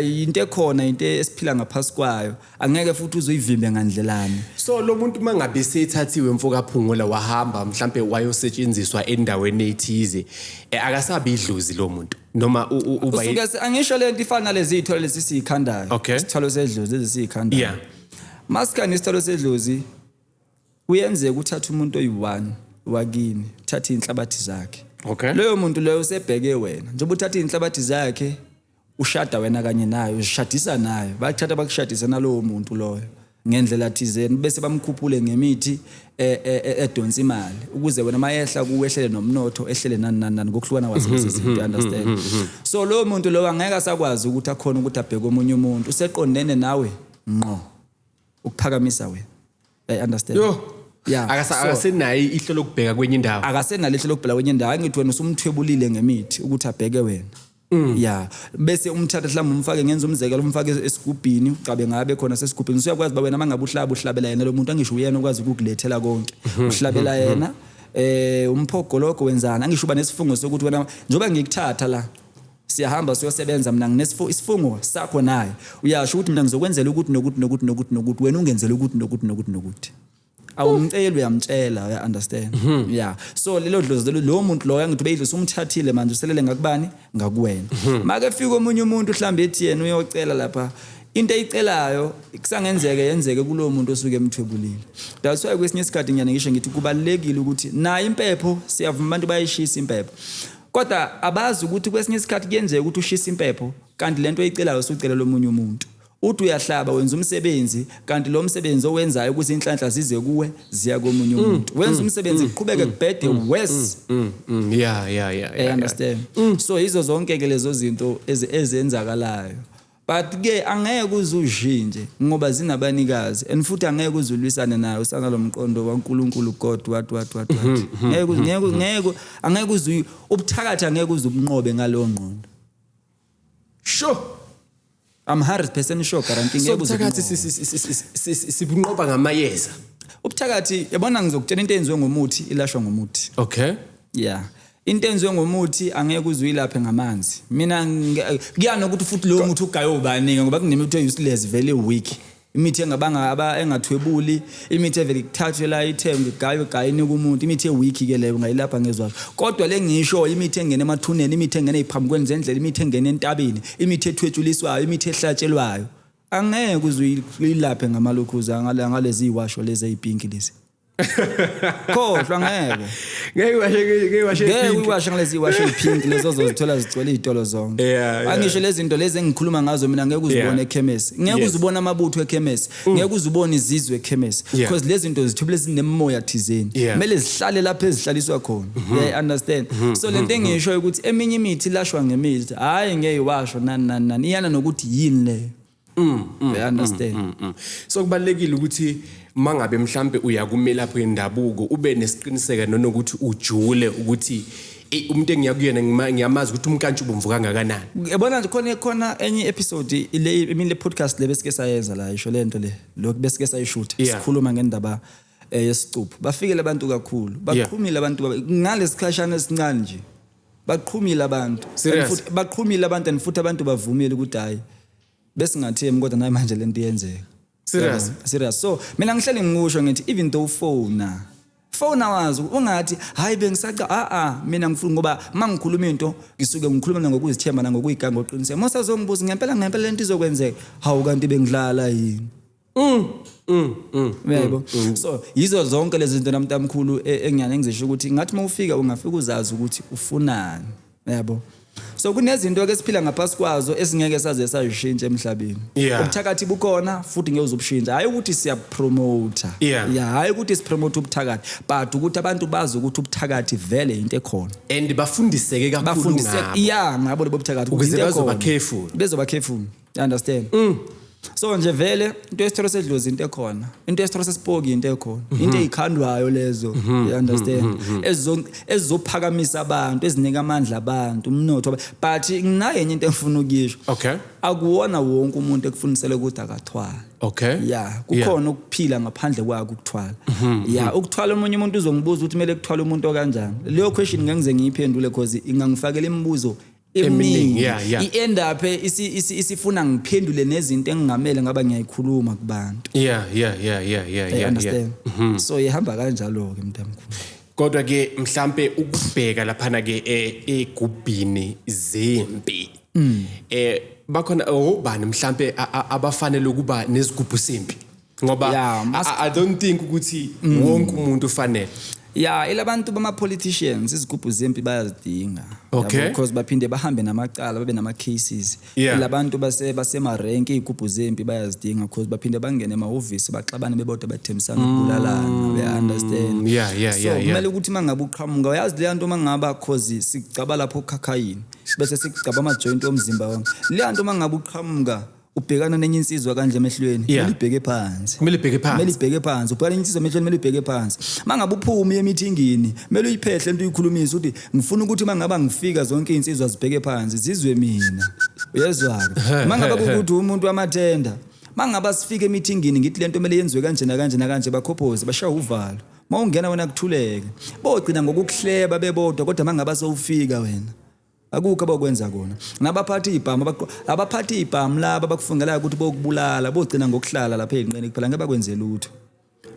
Into ekhona into esiphila ngaphasi kwayo angeke futhi uzoyivimbe ngandlelani. So lo muntu mangabe sethathiwe mfokaphungola wahamba mhlambe wayosetshenziswa endaweni ethize akasabi idlozi lo muntu noma uba usuke angisho lento ifana lezi ithole lesi sikhandayo isithalo sedlozi ezisikhandayo. Yeah. Masikani isithalo sedlozi kuyenzeka uthatha umuntu oyi1 wakini uthatha inhlabathi zakhe. Okay. Leyo muntu leyo usebheke wena njengoba uthatha inhlabathi zakhe ushada wena kanye naye ushadisa naye bathatha bakushadisa nalowo muntu loyo ngendlela thizeni bese bamkhuphule ngemithi edonsa imali ukuze wena mayehla kuwehlele nomnotho ehlele nani ngokuhlukana kwazo izinto. Understand? So lo muntu lo angeke asakwazi ukuthi akhona ukuthi abheke omunye umuntu useqondene nawe ngqo ukuphakamisa wena. Understand? Yeah. Akasenayi ihlelo lokubheka kwenye indawo. Akasenalo ihlelo lokubheka kwenye indawo. Angithi wena usumthwebulile ngemithi ukuthi abheke wena. Yeah. Bese umthatha mhlawumbe umfake ngenza umzekelo umfake esigubhini ucabe ngabe khona sesigubhini usuyakwazi ba wena mangabe uhlabela yena lo muntu angisho uyena ukwazi ukukulethela konke. Uhlabela yena umphogo lokho wenzana angisho uba nesifungo sokuthi wena njoba ngikuthatha la siyahamba siyosebenza mina isifungo sakho naye uyasho ukuthi mina ngizokwenzela ukuthi nokuthi wena ungenzele ukuthi nokuthi awumcela uyamtshela. You understand? Yeah. So lelo dlozi lo muntu lo yangithi beyidlozi umthathile manje uselele ngakubani ngakuwena. Make fika omunye umuntu mhlambe ethi yena uyocela lapha into eyicelayo kusangenzeke yenzeke kulo muntu osuke emthwebulile. That's why kwesinye isikhathi nyane ngisho ngithi kubalekile ukuthi nayo impepho siyavuma abantu bayishisa impepho. Kodwa abazi ukuthi kwesinye isikhathi kuyenzeka ukuthi ushisa impepho kanti lento oyicelayo usucela lomunye umuntu. Uthi uyahlaba wenza umsebenzi kanti lo msebenzi owenzayo ukuthi inhlanhla zize kuwe ziya komunye umuntu. Wenza umsebenzi kuqhubeke kubhede worse. Yeah. Understand? So izo zonke ke lezo zinto ezenzakalayo. But ke angeke uzushinje ngoba zinabanikazi and futhi angeke uzulwisane nayo usana lo mqondo kaNkuluNkulu God what. Angeke uzu ubuthakathi angeke uzubunqobe ngalo ngqondo. Sure. I'm 100% sure guarantee ngeke ubuthakathi sibunqoba ngamayeza. Ubuthakathi yabona ngizokutshela into enziwe ngomuthi ilashwa ngomuthi. Okay. Yeah. Into enziwe ngomuthi angeke uzuyilaphe ngamanzi. Mina kuyana ukuthi futhi lo muthi ugayo ubaningi ngoba kunemithi useless vele weak. Imithi engabanga engathwebuli, imithi evele kuthathwe la ithembe gayo gayini kumuntu, imithi eweak ke leyo ngayilapha ngezwa. Kodwa lengisho imithi engene emathuneni, imithi engene iphambukweni zendlela, imithi engene entabeni, imithi ethwetshuliswayo, imithi ehlatshelwayo. Angeke uzuyilaphe ngamalokhuza ngalezi iwasho lezi ezipinki lezi. Khohlwa ngeke. Ngeke uwashe ngalezi iwasho ezipinki lezo zozithola zigcwele izitolo zonke. Angisho lezi zinto lezi engikhuluma ngazo mina ngeke uzibone ekhemesi. Ngeke uzibone amabutho ekhemesi. Ngeke uzibone izizwe ekhemesi because lezi zinto zithubule zinemoya thizeni. Kumele zihlale lapha ezihlaliswa khona. You understand? So lento engisho ukuthi eminye imithi ilashwa ngemithi. Hayi ngeke iwasho nani iyana nokuthi yini le. You understand? So kubalekile ukuthi mangabe mhlambe uyakumela lapho endabuko ube nesiqiniseka nokuthi ujule ukuthi umuntu engiyakuyena ngiyamazi ukuthi umkantshubo mvuka kangakanani. Yabona nje khona enye episode le podcast le besike sayenza la isho lento le lokho besike sayishoot sikhuluma ngendaba yesicupho. Bafike labantu kakhulu baqhumile abantu ngalesikhashana esincane nje baqhumile abantu futhi baqhumile abantu and futhi abantu bavumile ukuthi hayi besingathemi kodwa nayi manje lento iyenzeka. Serious. So mina ngihleli ngikusho ngithi even though phone awazi ungathi hayi bengisaca mina ngifuna ngoba mangikhuluma into ngisuke ngikhuluma ngokuzithemba nangokuyiganga oqiniseke mosa zongibuza ngempela lento izokwenzeka hawu kanti bengidlala yini yebo. So yizo zonke lezi zinto namntamkhulu engiyane ngizisho ukuthi ngathi mawufika ungafika uzazi ukuthi ufunani yabo. So kunezinto ke siphila ngaphasi kwazo esingeke saze sayishintsha emhlabeni. Ubuthakathi bukhona futhi ngeke uzobushintsha. Hayi ukuthi siya promoter. Hayi ukuthi sipromote ubuthakathi but ukuthi abantu bazi ukuthi ubuthakathi vele into ekhona. And bafundiseke kakhulu ngabo. Ngabo lebo buthakathi ukuthi bazoba careful. Bezoba careful. You understand? So nje vele into esithoro sedlozi into ekhona. Into esithoro sesipoki into ekhona. Into ezikhandwayo lezo. You understand? Ezizophakamisa abantu, ezinika amandla abantu, umnotho. But nginayo enye into engifuna ukuyisho. Okay. Akuwona wonke umuntu ekufunisela ukuthi akathwala. Okay. Kukhona ukuphila ngaphandle kwakho ukuthwala. Ukuthwala umunye umuntu uzongibuza ukuthi kumele kuthwala umuntu okanjani. Leyo question ngize ngiyiphendule because ingangifakela imibuzo eminingi. I-end up isifuna ngiphendule nezinto engingamele ngaba ngiyayikhuluma kubantu. Understand? So ihamba kanjalo ke mntamkhulu. Kodwa ke mhlambe ukubheka lapha ke egubhini zempi. Bakhona obani mhlambe abafanele ukuba nezigubhu sempi. Ngoba I don't think ukuthi wonke umuntu ufanele. Ilabantu bama-politicians izigubhu zempi bayazidinga. Because baphinde bahambe namacala babe nama-cases. Labantu basemarenki izigubhu zempi bayazidinga because baphinde bangene emahhovisi baxabane bebodwa bathembisana ukubulalana. You understand? So kumele ukuthi mangabe uqhamuka uyazi le nto mangaba cause sicaba lapho khakhayini bese sicaba ama-joint omzimba wonke. Le nto mangabe uqhamuka ubhekana nenye insizwa kanje emehlweni libheke phansi. Kumele ibheke phansi. Ubhekana insizwa emehlweni kumele ibheke phansi. Mangabe uphuma emeetingini kumele uyiphehle into uyikhulumisa ukuthi ngifuna ukuthi mangaba ngifika zonke insizwa zibheke phansi zizwe mina. Uyezwa ke? Mangabe ukuthi umuntu wamathenda mangaba sifike emeetingini ngithi lento kumele yenziwe kanje nakanje bakhophoze bashaya uvalo. Mawungena wena kuthuleke. Bogcina ngokuhleba bebodwa kodwa mangaba sowufika wena. Akukho abakwenza kona. Ngabaphathi ibhamu laba bakufungela ukuthi bokubulala bogcina ngokuhlala lapha ezinqeni kuphela ngeke bakwenze lutho.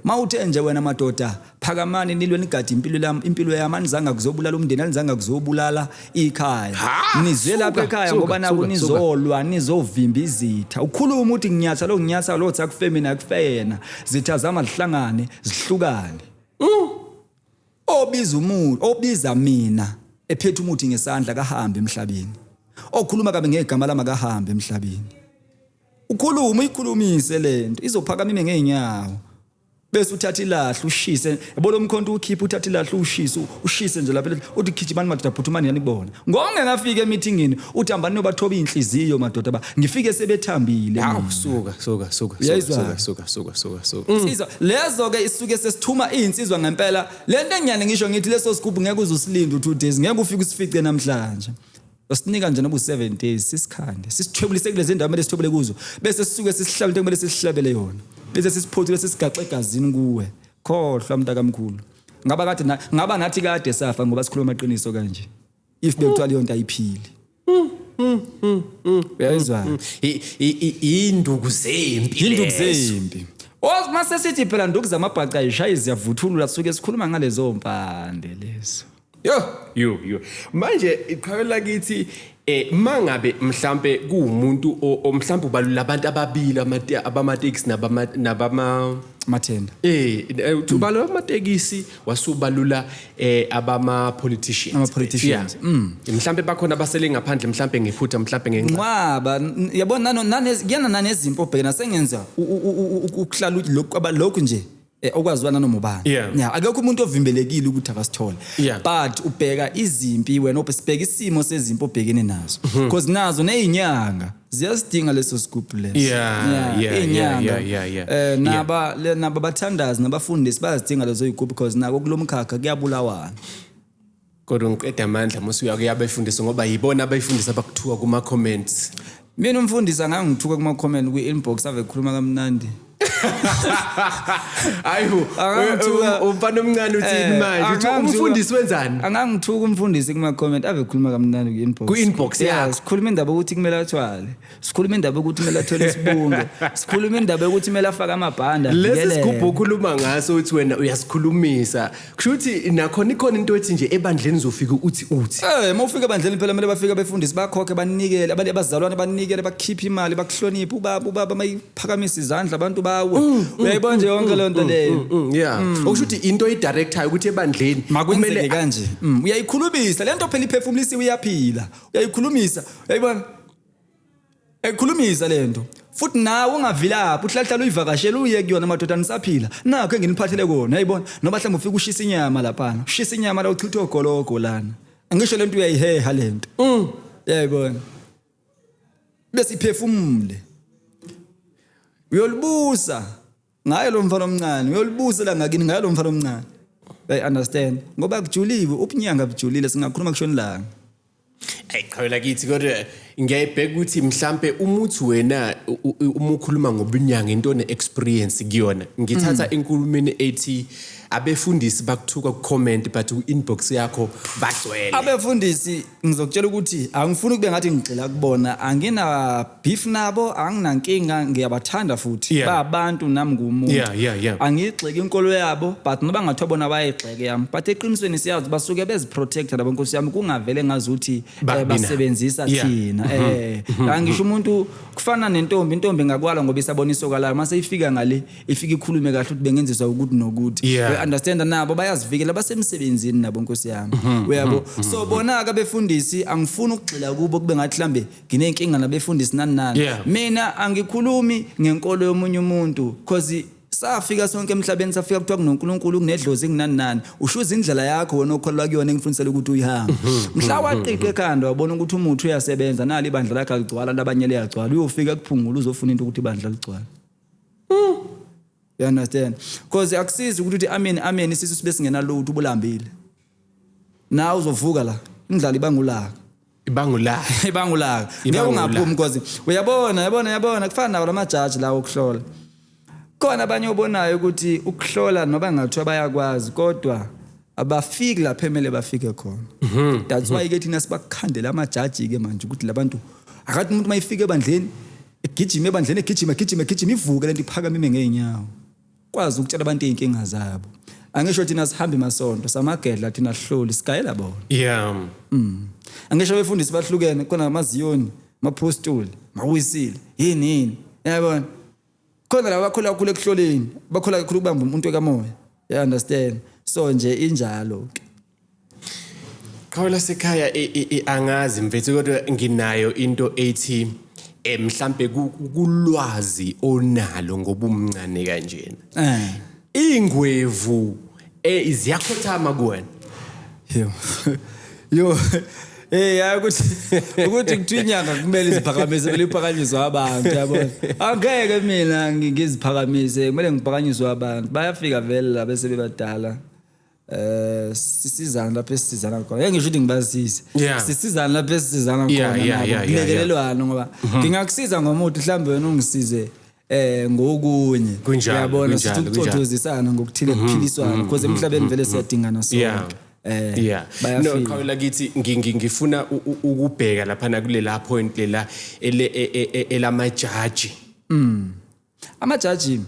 Mawuthe nje wena madoda phakamani nilwe nigadi impilo yami anizanga kuzobulala umndeni anizanga kuzobulala ikhaya. Nizwe lapha ekhaya ngoba naku nizolwa nizovimba izitha. Ukhuluma uthi nginyatha lo zakufemina akufena zitha zama zihlangane zihlukane. Obiza mina ephethe umuthi ngesandla kahambe emhlabeni. Okhuluma kabe ngegama lami kahambe emhlabeni. Uyikhulumise lento izophakama ngeenyawo. Bese uthatha ilahla ushise. Yabona umkhonto ukhipha uthatha ilahla ushise nje lapha uthi khijimani madoda phuthumani yanibona. Ngonke ngafika emeetingini uthi hambani nobathoba inhliziyo madoda ngifike sebethambile. Suka. Insizwa lezo ke isuke sesithuma insizwa ngempela. Lento engiyane ngisho ngithi leso sigubhu ngeke uzusilinde 2 days ngeke ufike usifice namhlanje. Basinika nje nobu 7 days sisikhande sisithwebulise kulezi ndawo kumele sithobele kuzo bese sisuke sisihlabele into kumele sisihlabele yona bese sisiphothule sesigaxe egazini kuwe khohlwa mntakamkhulu ngaba nathi kade safa ngoba sikhuluma amaqiniso kanje if bekuthiwa leyo nto ayiphili. Uyayizwa induku zempi mase sithi phela nduku zamabhaca ayishayi ziyavuthulula suke sikhuluma ngalezo mpande lezo. Yo manje iqhawela kithi mangabe mhlambe kuumuntu mhlambe ubalula abantu ababili abamatekisi mathenda ubalula amatekisi wasubalula politicians mhlambe bakhona abasele ngaphandle mhlambe ngephutha mhlambe ngenqaba yabona nanezimpo obhekena sengenza ukuhlala lokhu nje okwaziwana noma ubani. Akekho umuntu ovimbelekile ukuthi akasithole. But ubheka izimpi wena ubheka isimo sezimpi obhekene nazo. Because nazo nezinyanga ziyasidinga leso sigubhu leso. Naba bathandazi nabafundisi bayazidinga lezo zigubhu because nako kulomkhakha kuyabulawana. kodwa ngiqeda amandla musuya kuyabefundisa ngoba yibona abayifundisa abakuthuka kuma comments. Mina umfundisi angangithuka kuma comment ku inbox ave khuluma kamnandi. Ayibo umfana omncane uthini manje umfundisi wenzani? Angangithuka umfundisi kuma comment ave khuluma kamnandi ku inbox. Ku inbox yakho sikhuluma indaba ukuthi kumele athwale. Sikhuluma indaba ukuthi kumele athole isibungo. Sikhuluma indaba ukuthi kumele afake amabhanda. Lesi sigubhu okhuluma ngaso uthi wena uyasikhulumisa. Kusho ukuthi nakhona ikhona into ethi nje ebandleni uzofika uthi. Mawufika ebandleni phela kumele bafike befundisi bakhokhe banikele abanye abazalwane banikele bakhipha imali bakuhlonipha ubaba mayiphakamisa izandla abantu bawe. Uyayibona nje yonke le nto leyo. Yeah. Okusho ukuthi into edirector ukuthi ebandleni kumele kanje. Uyayikhulumisa le nto phela iphefumulisi uyaphila. Uyayikhulumisa. Uyayibona? Ekhulumisa le nto. Futhi nawe ungavilaphi uhlahlala uyivakashela uye kuyona madoda nisaphila. Nakho enginiphathele kona. Uyayibona? Noba mhlawumbe ufika ushisa inyama laphana. Ushisa inyama la uchitha ogologo lana. Angisho le nto uyayiheha le nto. Uyayibona? Bese iphefumule. Uyolibusa ngaye lo mfana omncane uyolibusa la ngakini ngaye lo mfana omncane. Understand ngoba kujuliwe ubunyanga bujulile singakhuluma kushona langa. Ayiqhawela kithi kodwa ngiyayibheka ukuthi mhlambe umuthi wena umukhuluma ngobunyanga into ne experience kuyona ngithatha enkulumeni ethi abefundisi bakuthuka ku comment but ku inbox yakho bagcwele. Abefundisi ngizokutshela ukuthi angifuni kube ngathi ngigxila kubona angina beef nabo anginankinga ngiyabathanda futhi babantu nami ngumuntu. Angigxeki inkolo yabo but noba ngathi bona bayigxeke yami but eqinisweni siyazi basuke beziprotector labo nkosi yami kungavele ngazuthi basebenzisa thina. Angisho umuntu kufana nentombi intombi ngakwala ngoba isaboniso kwalayo mase ifika ngale ifika ikhulume kahle ukuthi bengenziswa ukuthi nokuthi. Understand nabo bayazivikela basemsebenzini nabo nkosi yami. Uyabo so bona ka befundisi angifuni ukugxila kubo kube ngathi mhlambe nginenkinga nabefundisi nani. Mina angikhulumi ngenkolo yomunye umuntu because safika sonke emhlabeni safika kuthiwa kunoNkulunkulu kunedlozi kunani ushuza indlela yakho wena okholwa kuyona engifundisela ukuthi uyihambe. Mhla waqiqa ekhanda wabona ukuthi umuthi uyasebenza nali ibandla lakhe aligcwala labanye liyagcwala uyofika kuphungula uzofuna into ukuthi ibandla ligcwala. You understand? Because akusizi ukuthi amen isisu sibe singena lutho ubulambile. Nawe uzovuka la indlala ibangulaka. Ngeke ungaphumi because uyabona kufana nawo lamajaji la okuhlola. Khona abanye obonayo ukuthi ukuhlola noba ngathiwa bayakwazi kodwa abafiki lapha emele bafike khona. That's why ke thina sibakhandela amajaji ke manje ukuthi labantu akathi umuntu mayifika ebandleni egijima ebandleni egijima ivuke lento iphakame ngeenyawo. Kwazi ukutshela abantu inkinga zabo. Angisho thina sihambe emasonto samagedla thina sihloli sigayela bona. Angisho befundisi bahlukene khona amaziyoni, amapostoli, mawisile, yini. Yabona? Khona la bakhola kakhulu ekuhloleni, bakhola kakhulu kubamba umuntu wekamoya. You understand? So nje injalo ke. Khawula sekhaya angazi mfethu kodwa nginayo into ethi mhlambe kulwazi onalo ngobumncane kanjena. Ingwevu iziyakhothama kuwena. Yo hayi ukuthi kuthinyanga kumele iziphakamise kumele iphakanyiswe abantu yabona. Angeke mina ngiziphakamise kumele ngiphakanyiswe abantu bayafika vele la bese bebadala. Sisizana lapha esizana khona. Ngeke ngisho ukuthi ngibasise. Sisizana lapha esizana khona. Kulekelelwana ngoba ngingakusiza ngomuntu mhlambe wena ungisize ngokunye. Uyabona sithi ukucothozisana ngokuthile kuphiliswana because emhlabeni vele siyadingana sonke. No khawula kithi ngifuna ukubheka lapha na kulela point lela elamajaji. Amajaji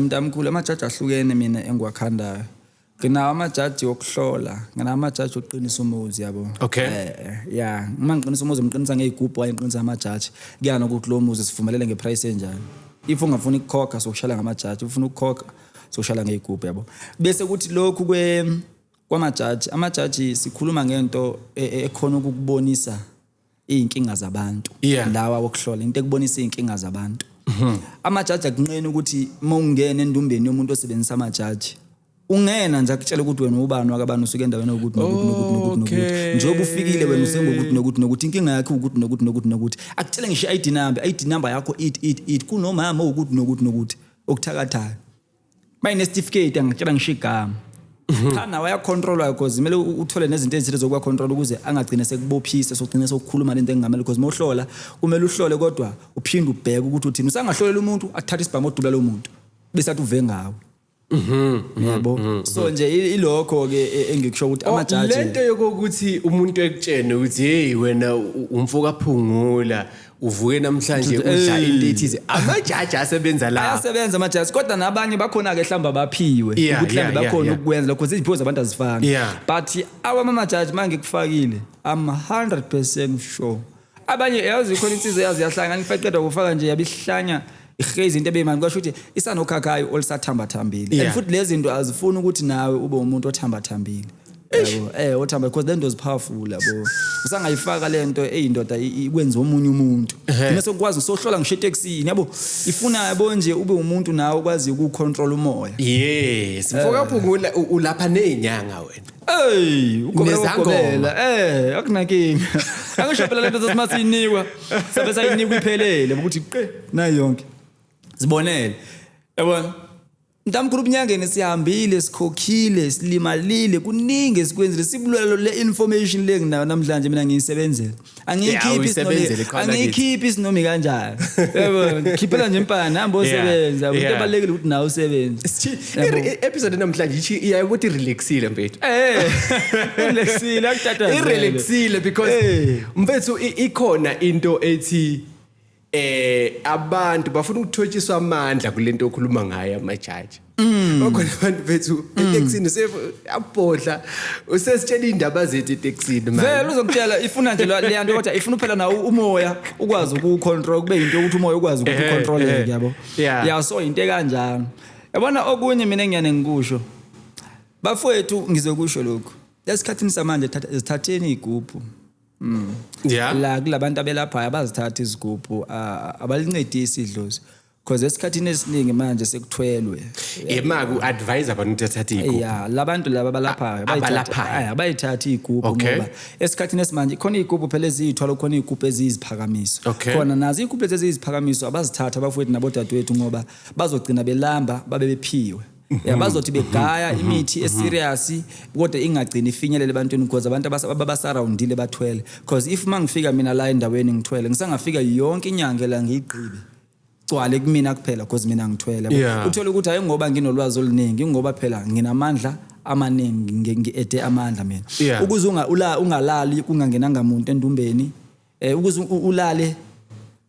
mntamkhulu amajaji ahlukene mina engiwakhandayo. Nginawo amajaji okuhlola, nginawo amajaji oqinisa umuzi yabo. Uma ngiqinisa umuzi ngiqinisa ngezigubhu waye ngiqinisa amajaji. Kuyana ukuthi lo muzi sivumelele ngeprice enjani. If ungafuni ukukhokha sokushala ngamajaji, ufuna ukukhokha sokushala ngezigubhu yabo. Bese kuthi lokhu kwamajaji, amajaji sikhuluma ngento ekhona ukubonisa inkinga zabantu. Lawa wokuhlola into ekubonisa inkinga zabantu. Amajaji akunqeni ukuthi mawungena endumbeni yomuntu osebenzisa amajaji ungena nje akutshela ukuthi wena ubani wakabani usuke endaweni ukuthi nokuthi njengoba ufikile wena usengokuthi nokuthi inkinga yakhe ukuthi nokuthi akutshela ngisho ID number yakho it kunomama ukuthi nokuthi okuthakathayo mayine certificate angitshela ngisho igama cha nawe ayacontrolwa because kumele uthole nezinto ezithile zokuba control ukuze angagcina sekubophisa sokugcina sokukhuluma lento engamele because mohlola kumele uhlole kodwa uphinde ubheke ukuthi uthini usangahlolela umuntu athatha isibhamu odubula lo muntu bese athi uve ngawo yabo so nje ilokho ke engikusho ukuthi amajaji lento yokuthi umuntu ekutshene ukuthi hey wena umfoka phungula uvuke namhlanje udla into ethize amajaji asebenza la ayasebenza amajaji kodwa nabanye bakhona ke hlamba baphiwe ukuthi mhlambe bakhona ukwenza lokho izipho zabantu azifani but amajaji manje kufakile I'm 100% sure abanye yazi khona insizwe yazi yahlanga ngifaqeda kufaka nje yabihlanya ikhezi into ebeyimani kwasho ukuthi isanokhakhayo olisathamba thambile and futhi lezi zinto azifuni ukuthi nawe ube umuntu othamba thambile yabo othamba because lento is powerful yabo usangayifaka lento eyindoda ikwenza omunye umuntu ngase ukwazi usohlola ngisho taxini yabo ifuna yabo nje ube umuntu nawe ukwazi ukucontrol umoya yes mfoka phungula ulapha nezinyanga wena ukugobela akunankinga angishophela lento zasimathinikwa sabe sayinikwa iphelele ukuthi nayo yonke sibonele yabona mntamkhulu ubunyangeni sihambile sikhokhile silimalile kuningi sikwenzile sibulalo le information le nginayo namhlanje mina ngiyisebenzela angiyikhiphi isinomi kanjani yabona khiphela nje impana hamba osebenza into ebalekile ukuthi nawe usebenze episode namhlanje ithi iyakuthi relaxile mfethu relaxile akuthatha irelaxile because mfethu ikhona into ethi abantu bafuna ukuthotshiswa amandla kulento okhuluma ngayo amajaji bakhona abantu bethu etaxini abhodla usesitshela indaba zethu etaxini manje vele uzokutshela ifuna nje le yanto kodwa ifuna uphela nawo umoya ukwazi ukucontrol kube into ukuthi umoya ukwazi ukucontroleka yabo so into kanjani yabona okunye mina engiyane ngikusho bafowethu ngizokusho lokho lesikhathini samanje thatheni igubhu la kulabantu abelapha abazithatha izigubhu abalincedisi idlozi because esikhathini esiningi manje sekuthwelwe emaku advise abantu ukuthatha igubhu labantu laba balapha abayithatha igubhu ngoba esikhathini esimanje khona igubhu phela ezithwala khona igubhu eziziphakamiso khona nazi igubhu eziziphakamiso abazithatha abafowethu nabodadewethu ngoba bazogcina belamba babe bephiwe bazothi begaya imithi eserious kodwa ingagcini ifinyelele ebantwini because abantu abasurroundile bathwele because if mangifika mina la endaweni ngithwele ngisangafika yonke inyanga la ngiyigqibe gcwale kumina kuphela because mina ngithwele uthola ukuthi hayi ngoba nginolwazi oluningi ngoba phela nginamandla amaningi ngiede amandla mina ukuze ungalali kungangenanga umuntu endumbeni ukuze ulale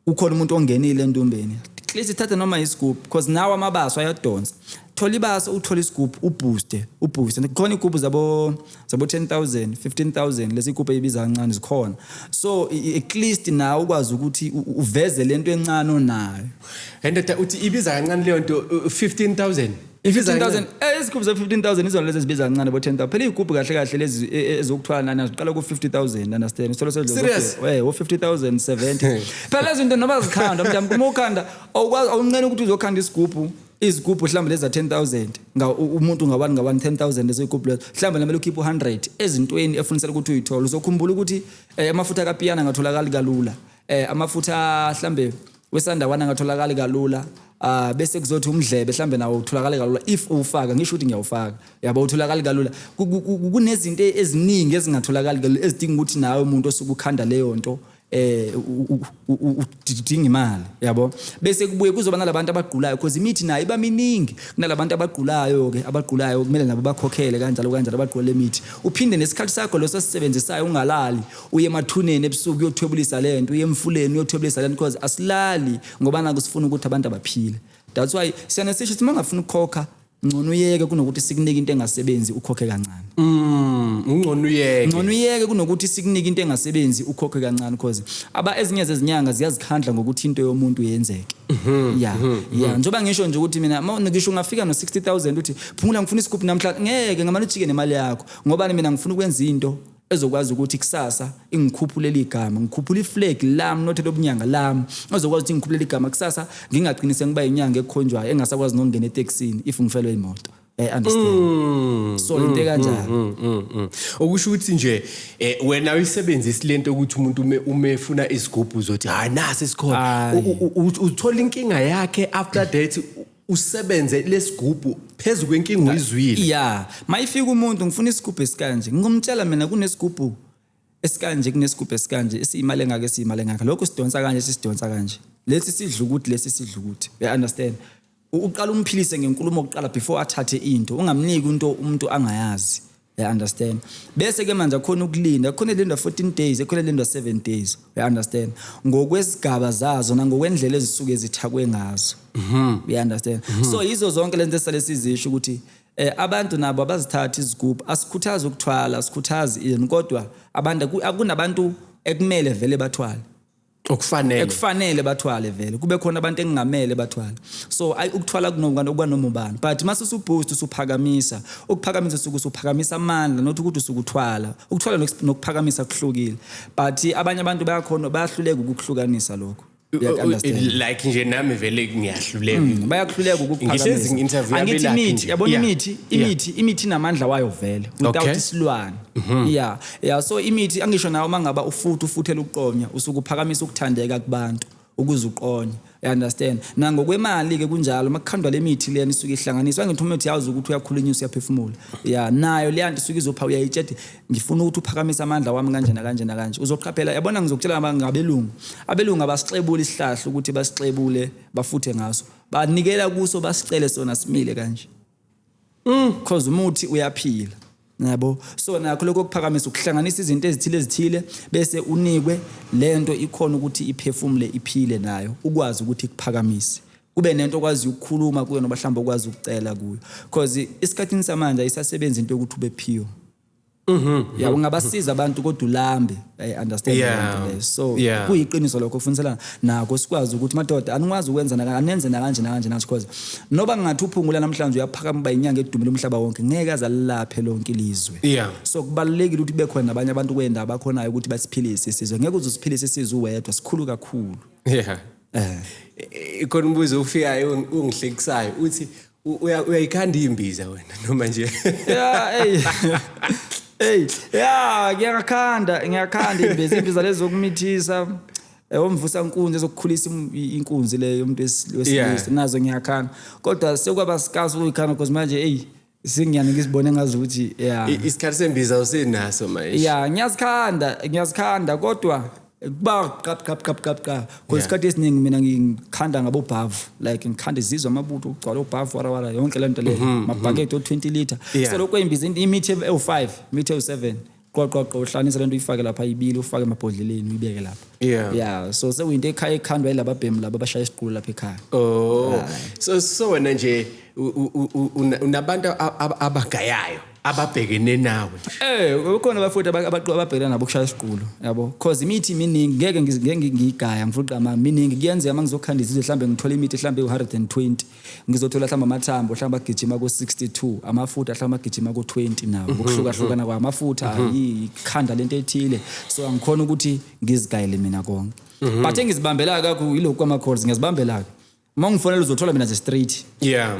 ukhona umuntu ongenile endumbeni please thatha noma isigubhu because nawe amabaso ayadonsa thola ibaso uthola isigubhu ubooste khona igubhu zabo 10,000 15,000 lesi igubhu eyibiza kancane zikhona so at least nawe ukwazi ukuthi uveze lento encane onayo and uthi ibiza kancane leyo nto 15,000 15,000 isigubhu za 15,000 izona lezi zibiza kancane bo 10,000 phela igubhu kahle lezi ezokuthwala nani ziqala ku 50,000 understand so wo 50,000 70 phela lezi zinto noba zikhanda mntambi uma ukhanda awuncane ukuthi uzokhanda izigubhu mhlawumbe leza 10,000 umuntu ngabani 10,000 lezigubhu mhlawumbe namele ukhiphe 100 ezintweni efunisela ukuthi uyithola uzokhumbula ukuthi amafutha kaPiano angatholakala kalula amafutha mhlawumbe wesandawana angatholakala kalula bese kuzothi umdlebe mhlambe nawo utholakala kalula if ufaka ngisho ukuthi ngiyawufaka yabo utholakala kalula kunezinto eziningi ezingatholakala kalula ezidinga ukuthi nawe umuntu osuke ukhanda leyo nto udinga imali yabo bese kubuye kuzoba nalabantu abaqulayo because imithi nayo iba miningi kunalabantu abaqulayo kumele nabo bakhokhele kanjalo abaqule imithi uphinde nesikhathi sakho lo sesisebenzisayo ungalali uye emathuneni ebusuku uyothwebulisa lento uye emfuleni uyothwebulisa lento because asilali ngoba nakusifuna ukuthi abantu abaphile that's why siyana sisho sithi mangafuna ukukhokha ngcono uyeke kunokuthi sikunike into engasebenzi ukhokhe kancane ngcono uyeke kunokuthi sikunike into engasebenzi ukhokhe kancane because ezinye zezinyanga ziyazikhandla ngokuthi into yomuntu yenzeke njoba ngisho nje ukuthi mina ngisho ungafika no 60,000 uthi phungula ngifuna isigubhu namhlanje ngeke ngamane ujike nemali yakho ngoba mina ngifuna ukwenza into ezokwazi ukuthi kusasa ingikhuphulele igama ngikhuphula iflag lami nothele obunyanga lami ezokwazi ukuthi ngikhuphulele igama kusasa ngingagcini sengiba inyanga ekhonjwayo engasakwazi nokungena etaxini if ngifelwe imoto understand so into kanjalo okusho ukuthi nje wena uyisebenzisa lento ukuthi umuntu umefuna isigubhu uzothi nasi sikhona uthola inkinga yakhe after that usebenze lesigubhu phezulu kwenkinga uyizwile. Yeah, mayifika umuntu ngifuna isigubhu esikanje ngomtshela mina kunesigubhu esikanje kunesigubhu esikanje esiyimali engaka lokho sidonsa kanje sisidonsa kanje lesi sidla ukuthi lesi sidla ukuthi you understand uqala umphilise ngenkulumo oqala before athathe into ungamniki into umuntu angayazi you understand bese ke manje khona ukulinda khona lindwa 14 days khona lindwa 7 days you understand ngokwesigaba zazo nangokwendlela ezisuke zithakwe ngazo you understand so izo zonke lento esale sizisho ukuthi abantu nabo abazithatha izigubhu asikhuthaza ukuthwala asikhuthazi ini kodwa abantu akunabantu ekumele vele bathwale okufanele bathwale vele kube khona abantu engingamele bathwale so ukuthwala kunoma ubani but mase usuboost usuphakamisa ukuphakamisa usuphakamisa amandla not ukuthi usukuthwala ukuthwala nokuphakamisa kuhlukile but abanye abantu bayahluleka ukuhlukanisa lokho like nje nami vele ngiyahluleka bayahluleka ukuphakamisa angithi imithi yabona imithi namandla wayo vele without isilwane yeah so imithi angisho nawo mangaba ufuthela ukuqonya usukuphakamisa ukuthandeka kubantu ukuze uqonye you understand nangokwemali ke kunjalo makukhandwa lemithi leyani isuke ihlanganiswa ngithi umuntu yazi ukuthi uyakhulunywa uyaphefumula yeah nayo leyanto isuke izopha uyayitshela ngifuna ukuthi uphakamise amandla wami kanje uzoqhaphela yabona ngizokutshela ngabelungu abasixebula isihlahla ukuthi basixebule bafuthe ngaso banikela kuso basicele sona simile kanje because umuthi uyaphila yabo so nakho lokho kuphakamisa ukuhlanganisa izinto ezithile bese unikwe lento ikhona ukuthi iphefumule iphile nayo ukwazi ukuthi kuphakamise kube nento okwazi ukukhuluma kuyo noba mhlawumbe okwazi ukucela kuyo because isikhathini samanje isasebenza into yokuthi ube phiyo yeah ungabasiza abantu kodwa ulambe I understand so kuyiqiniso lokho kufunisela nako sikwazi ukuthi madoda anikwazi ukwenza anenze kanje because noba ngathi uphungula namhlanje uyaphakama ba inyanga edumile umhlaba wonke ngeke azalaphe lonke ilizwe so kubalulekile ukuthi bekhona nabanye abantu kwenda abakhonayo ukuthi basiphilise isizwe ngeke uzusiphilise isizwe uwedwa sikhulu kakhulu ikhona umbuzo ufikayo ungihlekisayo uthi uyayikhanda imbiza wena noma nje ngiyakhanda imbiza lezo kumithisa omvusa inkunzi ezokukhulisa inkunzi leyo umuntu wesilisa nazo ngiyakhanda kodwa sekuba sikazi ukuyikhanda because manje singiyani ngizibone ngazi ukuthi isikhathi sembiza usinaso manje ngiyazikhanda kodwa kuba qap kwesikhathi esiningi mina ngikhanda ngabobhavu like ngikhanda izizwe amabutho ugcwala obhavu wara yonke lento le mabhakede 20 liter so lokho imbiza imithi e5 imithi e7 qoqo uhlanisa lento uyifake lapha ibili ufake emabhodleleni uyibeke lapha so sekuyinto ekhaya ekhandwa yilaba bhemu laba abashaya isiqulu lapha ekhaya so wena nje unabantu abagayayo ababhekene nawe ukhona abafuthi ababhekana nabo kushaya isiqulu yabo because imithi miningi ngeke ngigaya ngifuna ama miningi kuyenzeka mangizokhanda izizwe mhlambe ngithola imithi mhlambe u120 ngizothola mhlambe amathambo mhlambe agijima ku62 amafutha mhlambe agijima ku20 nawo ukuhlukahlukana kwamafutha ikhanda lento ethile so angikhona ukuthi ngizigayele mina konke but engizibambela kakhulu yilokho kwama calls ngiyazibambela Mongifonela uzothola mina nje straight.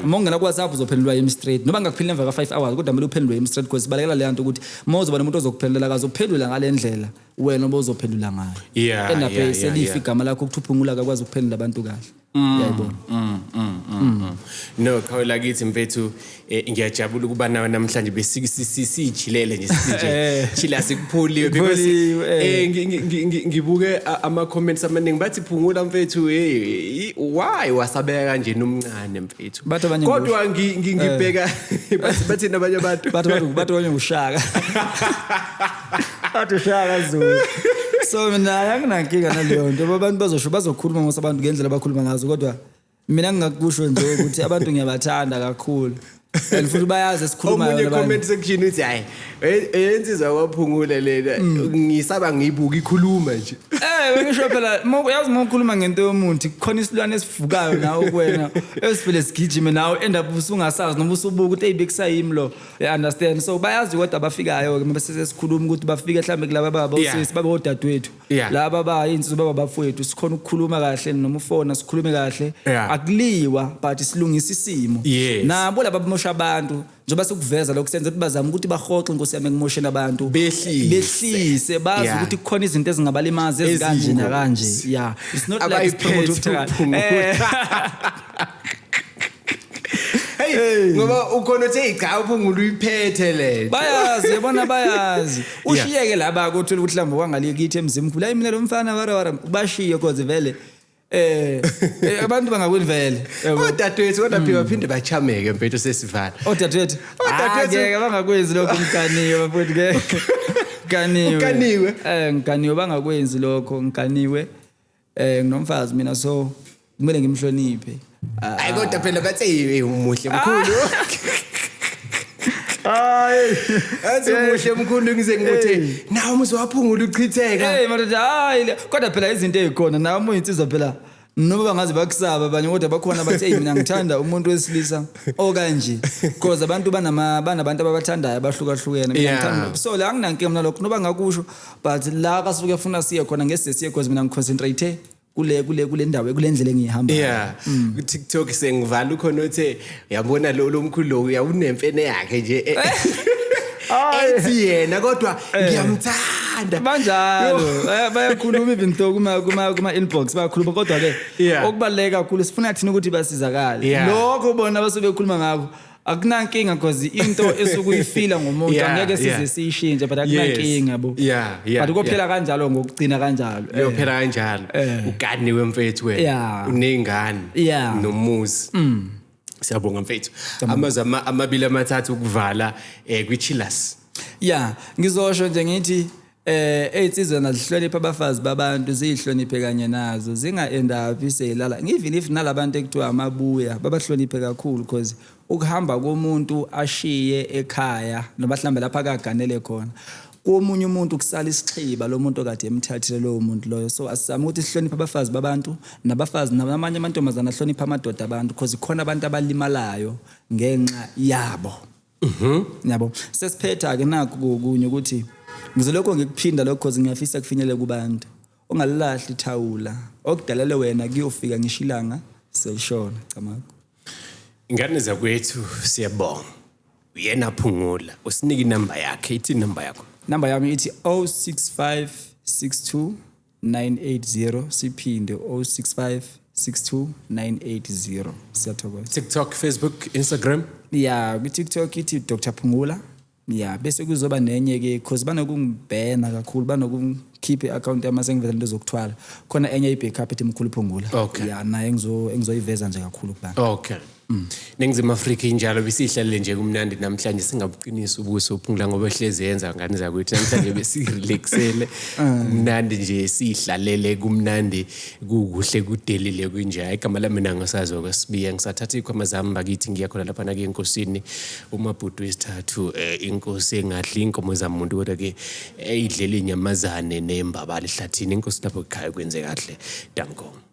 Mongena ku WhatsApp uzophendulwa yimi straight. Noba ngakuphelele emva ka 5 hours kodwa kumele uphendulwe yimi straight because balekela le nto ukuthi mozoba nomuntu ozokuphendulela akazophendula ngale ndlela wena obozophendula ngayo. Endabe selifika igama lakho ukuthupungula akwazi ukuphendula abantu kahle. Yayibona. No, khawula kithi mfethu ngiyajabula ukuba nawe namhlanje besisijilele nje sinje chila sikuphuliwe because ngibuke ama comments amaningi bathi phungula mfethu why wasabeka kanje nomncane mfethu kodwa ngibheka bathi nabanye abantu bathi wena ushaka bathi ushaka zulu so mina anginankinga naleyo nto abantu bazokhuluma ngosabantu ngendlela abakhuluma ngazo kodwa mina ngingakusho nje ukuthi abantu ngiyabathanda kakhulu futhi bayazi esikhuluma yona abantu. Comment section uthi hayi yenziza kwaphungula lena ngisaba ngiyibuka ikhuluma nje. Ngisho phela yazi ngokhuluma ngento yomuntu kukhona isilwane esivukayo nawe kuwena esifile sigijime nawe end up usungasazi noma usubuka ukuthi eyibekusayimi lo you understand so bayazi kodwa abafikayo ke bese sesikhuluma ukuthi bafike mhlambe kulaba baba osisi baba odadewethu laba bayinsizwe baba bafowethu sikhona ukukhuluma kahle noma ufona sikhulume kahle akuliwa but silungisa isimo nabo laba abantu njengoba sikuveza lokho senze ukuthi bazama ukuthi bahoxe inkosi yami ngimoshena abantu behlise bazi ukuthi kukhona izinto ezingabalimazi ezikanje nakanje it's not like promote hayi ngoba ukhona uthi cha uphungula uyiphethe le bayazi yabona bayazi ushiyeke laba ukuthola ukuthi mhlawumbe wangale kithi emzimkhulu hayi mina lo mfana wara bashiye cause vele abantu bangakweni vele odadewethu kodwa phela baphinde bachameke mfethu sesivala odadewethu ngeke bangakwenzi lokho mkaniwe bafowethu ke ngikaniwe bangakwenzi lokho ngikaniwe nginomfazi mina so kumele ngimhloniphe hayi kodwa phela bathi umuhle mkhulu hayi umuhle mkhulu ngize ngikuthi nawe uzowaphungula uchitheka madoda hayi kodwa phela izinto ezikhona nawe uyinsizwa phela noma bangaze bakusaba abanye kodwa bakhona bathi mina ngithanda umuntu wesilisa okanje because abantu banabantu ababathandayo abahlukahlukene mina ngithanda so la anginankinga mina lokho noba ngakusho but la kasuke ufuna siye khona ngese siye because mina ngiconcentrate kule ndawo kulendlela engihamba TikTok sengivala ukhona uthe yabona lo mkhulu lo uyawunemfene yakhe nje ethi yena kodwa ngiyamthanda banjalo bayakhuluma even though kuma inbox bayakhuluma kodwa ke okubaleka kakhulu sifuna thina ukuthi basizakale lokho bona basebekhuluma ngakho akunankinga because into esukuyifila ngomuntu angeke size siyishintshe but akunankinga yabo but kophela kanjalo ngokugcina kanjalo uyophela kanjalo ukaniwe mfethu wena unengane nomuzi siyabonga mfethu amazama amabili amathathu ukuvala kwiChillers ngizosho nje ngithi ey'nsizwa nazihlonipha abafazi babantu ziyihloniphe kanye nazo zinga-end-up seyilala even if nalabantu ekuthiwa amabuya babahloniphe kakhulu because ukuhamba komuntu ashiye ekhaya noma mhlawumbe lapha akaganele khona komunye umuntu kusala isixhiba lo muntu okade emthathile lowo muntu loyo so asizame ukuthi sihloniphe abafazi babantu nabafazi namanye amantombazana ahlonipha amadoda abantu because khona abantu abalimalayo ngenxa yabo yabo sesiphetha ke nakho kokunye ukuthi ngizolokho ngikuphinda lokho because ngiyafisa kufinyele kubantu ongalilahla ithawula okudalele wena kuyofika ngishilanga selishona camako ingane zakwethu siyabonga uyena Phungula usinike inamba yakhe ithi inamba yakho namba yami ithi 06562980 siphinde 06562980 siyathokoza TikTok Facebook Instagram ku TikTok ithi Dr Phungula bese kuzoba nenye ke because banokungibhena kakhulu banokungikhipha i-account yami sengiveza into zokuthwala khona enye i-backup ethi Mkhulu Phungula naye engizoyiveza nje kakhulu kubani Ningizimu Afrika injalo bisihlalele nje kumnandi namhlanje singabuqinisa ubuso Phungula ngoba ehlezi yenza ngane zakwethu namhlanje besirelaxele kumnandi nje sihlalele kumnandi kukuhle kudelile kunje igama lami mina ngasazi okwesibiya ngisathatha ikhwama zami bakithi ngiyakhona lapha na ke enkosini umabhudu wesithathu inkosi engadli inkomo zamuntu kodwa ke eyidlela inyamazane nembabala ehlathini inkosi lapho ekhaya kwenze kahle danko